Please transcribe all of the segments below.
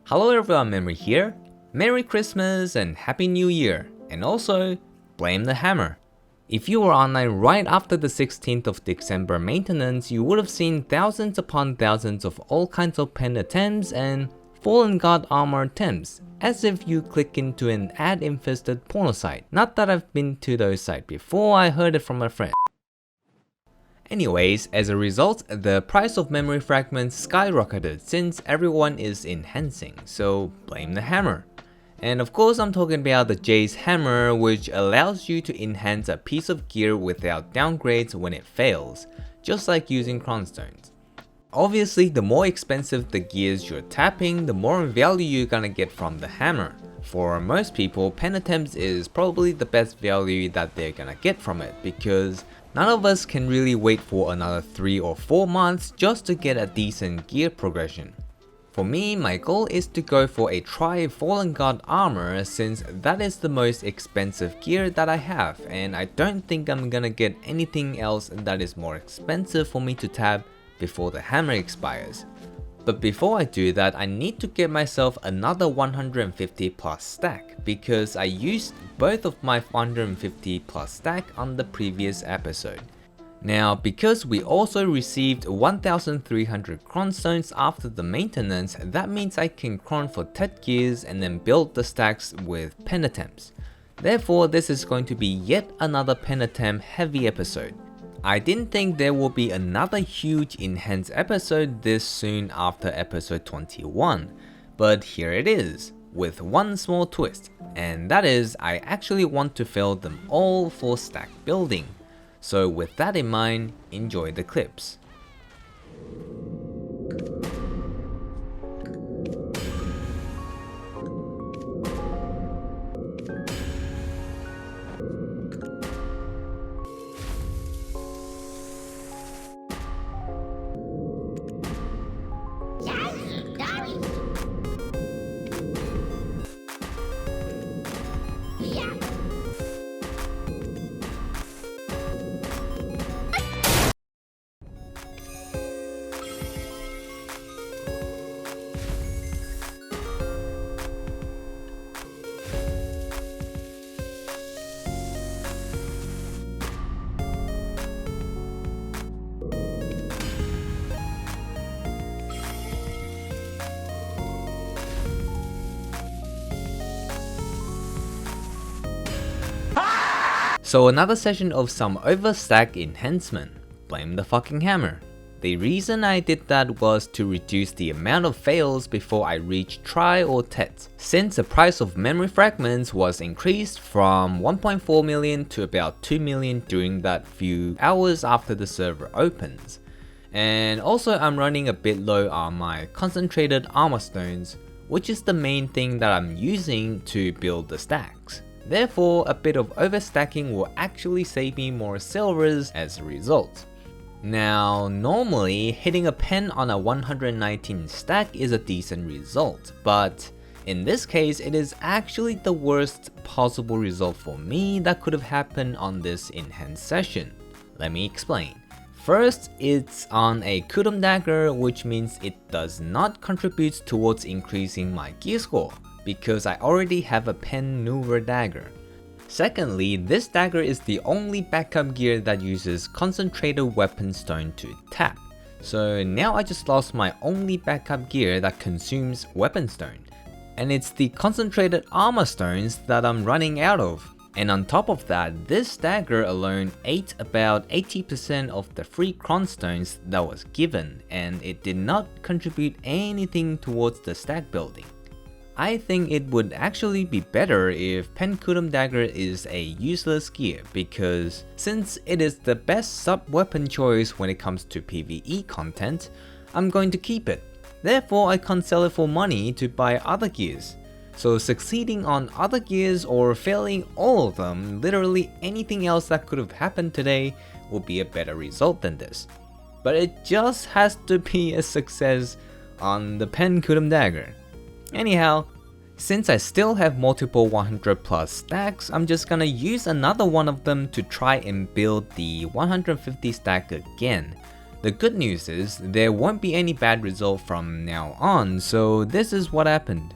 Hello everyone, Memory here. Merry Christmas and Happy New Year, and also blame the hammer. If you were online right after the 16th of December maintenance, you would have seen thousands upon thousands of all kinds of pen attempts and Fallen God armor attempts, as if you click into an ad-infested porno site. Not that I've been to those sites before, I heard it from a friend. Anyways, as a result, the price of memory fragments skyrocketed since everyone is enhancing, so blame the hammer. And of course I'm talking about the J's hammer, which allows you to enhance a piece of gear without downgrades when it fails, just like using cronstones. Obviously, the more expensive the gears you're tapping, the more value you're gonna get from the hammer. For most people, pen attempts is probably the best value that they're gonna get from it, because none of us can really wait for another 3 or 4 months just to get a decent gear progression. For me, my goal is to go for a Try Fallen God armor, since that is the most expensive gear that I have, and I don't think I'm gonna get anything else that is more expensive for me to tap before the hammer expires. But before I do that, I need to get myself another 150 plus stack, because I used both of my 150 plus stack on the previous episode. Now, because we also received 1300 cronstones after the maintenance, that means I can cron for 10 gears and then build the stacks with pen attempts. Therefore, this is going to be yet another pen attempt heavy episode. I didn't think there will be another huge enhanced episode this soon after episode 21, but here it is, with one small twist, and that is I actually want to fill them all for stack building. So with that in mind, enjoy the clips. So another session of some overstack enhancement. Blame the fucking hammer. The reason I did that was to reduce the amount of fails before I reached try or tet, since the price of memory fragments was increased from 1.4 million to about 2 million during that few hours after the server opens. And also I'm running a bit low on my concentrated armor stones, which is the main thing that I'm using to build the stacks. Therefore, a bit of overstacking will actually save me more silvers as a result. Now, normally hitting a pen on a 119 stack is a decent result, but in this case it is actually the worst possible result for me that could have happened on this enhanced session. Let me explain. First, it's on a Kudum dagger, which means it does not contribute towards increasing my gear score, because I already have a pen newer dagger. Secondly, this dagger is the only backup gear that uses concentrated weapon stone to tap. So now I just lost my only backup gear that consumes weapon stone. And it's the concentrated armor stones that I'm running out of. And on top of that, this dagger alone ate about 80% of the free cronstones that was given, and it did not contribute anything towards the stack building. I think it would actually be better if Pen Kudum Dagger is a useless gear, because since it is the best sub-weapon choice when it comes to PvE content, I'm going to keep it. Therefore, I can't sell it for money to buy other gears. So succeeding on other gears or failing all of them, literally anything else that could have happened today, will be a better result than this. But it just has to be a success on the Pen Kudum Dagger. Anyhow, since I still have multiple 100 plus stacks, I'm just gonna use another one of them to try and build the 150 stack again. The good news is there won't be any bad result from now on, so this is what happened.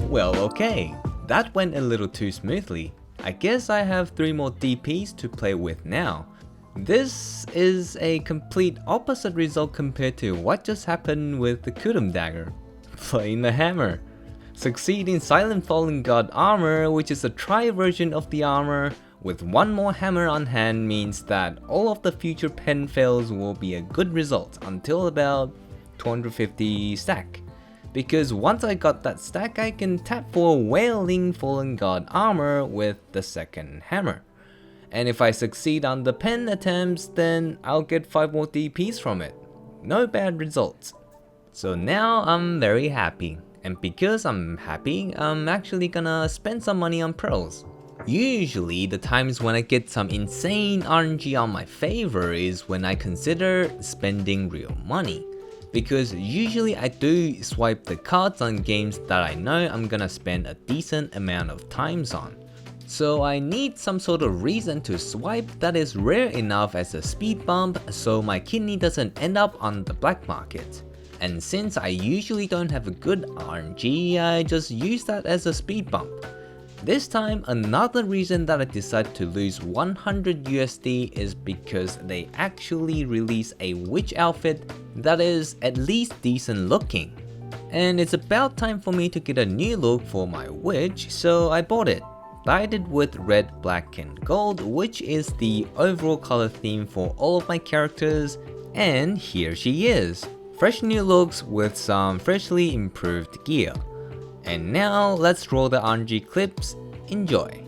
Well, okay, that went a little too smoothly. I guess I have 3 more DPs to play with now. This is a complete opposite result compared to what just happened with the Kudum dagger. Playing the hammer. Succeed in Silent Fallen God armor, which is a tri version of the armor, with 1 more hammer on hand means that all of the future pen fails will be a good result until about 250 stack. Because once I got that stack, I can tap for Wailing Fallen God armor with the second hammer. And if I succeed on the pen attempts, then I'll get 5 more DPs from it. No bad results. So now I'm very happy. And because I'm happy, I'm actually gonna spend some money on pearls. Usually the times when I get some insane RNG on my favor is when I consider spending real money. Because usually I do swipe the cards on games that I know I'm gonna spend a decent amount of times on. So I need some sort of reason to swipe that is rare enough as a speed bump so my kidney doesn't end up on the black market. And since I usually don't have a good RNG, I just use that as a speed bump. This time, another reason that I decided to lose 100 USD is because they actually released a witch outfit that is at least decent looking. And it's about time for me to get a new look for my witch, so I bought it. Dyed it with red, black and gold, which is the overall color theme for all of my characters, and here she is. Fresh new looks with some freshly improved gear. And now let's roll the RNG clips. Enjoy.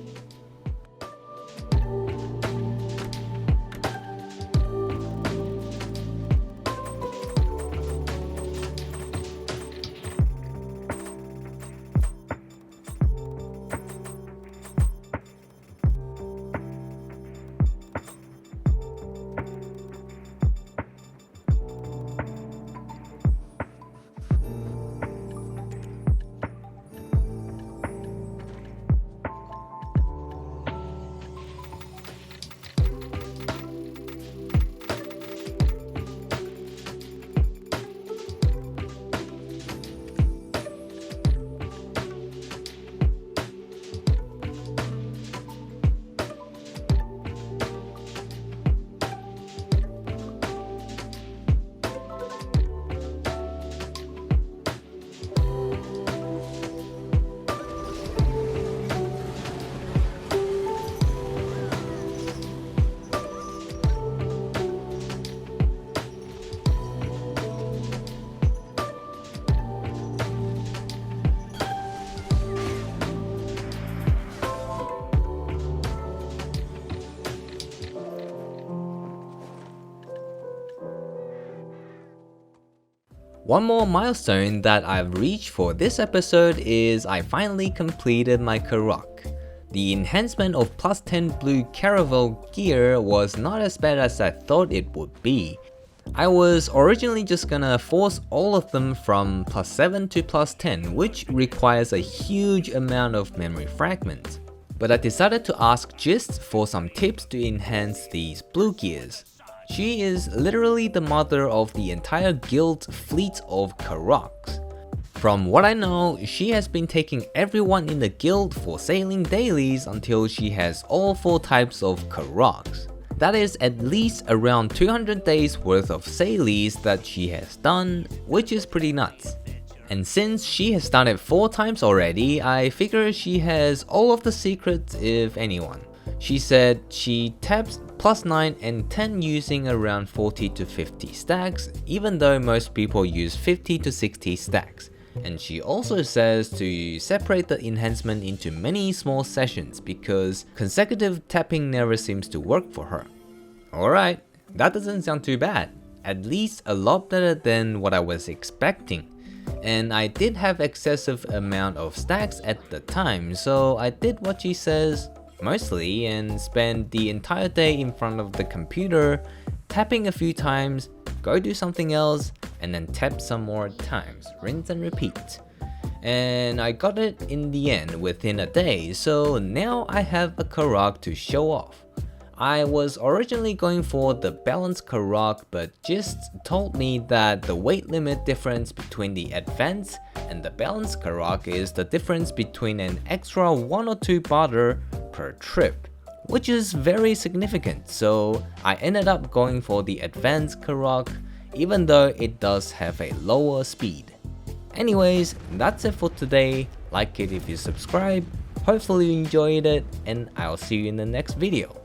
One more milestone that I've reached for this episode is I finally completed my Carrack. The enhancement of plus 10 blue caravel gear was not as bad as I thought it would be. I was originally just gonna force all of them from plus 7 to plus 10, which requires a huge amount of memory fragments. But I decided to ask Gist for some tips to enhance these blue gears. She is literally the mother of the entire guild fleet of Carracks. From what I know, she has been taking everyone in the guild for sailing dailies until she has all 4 types of Carracks. That is at least around 200 days worth of sailies that she has done, which is pretty nuts. And since she has done it 4 times already, I figure she has all of the secrets if anyone. She said she taps plus 9 and 10 using around 40 to 50 stacks, even though most people use 50 to 60 stacks. And she also says to separate the enhancement into many small sessions because consecutive tapping never seems to work for her. Alright, that doesn't sound too bad. At least a lot better than what I was expecting. And I did have excessive amount of stacks at the time, so I did what she says mostly and spent the entire day in front of the computer, tapping a few times, go do something else, and then tap some more times, rinse and repeat. And I got it in the end within a day, so now I have a Carrack to show off. I was originally going for the balanced Carrack, but Gist told me that the weight limit difference between the advanced and the balanced Carrack is the difference between an extra 1 or 2 barter per trip, which is very significant, so I ended up going for the advanced Carrack, even though it does have a lower speed. Anyways, that's it for today. Like it if you subscribe, hopefully you enjoyed it, and I'll see you in the next video.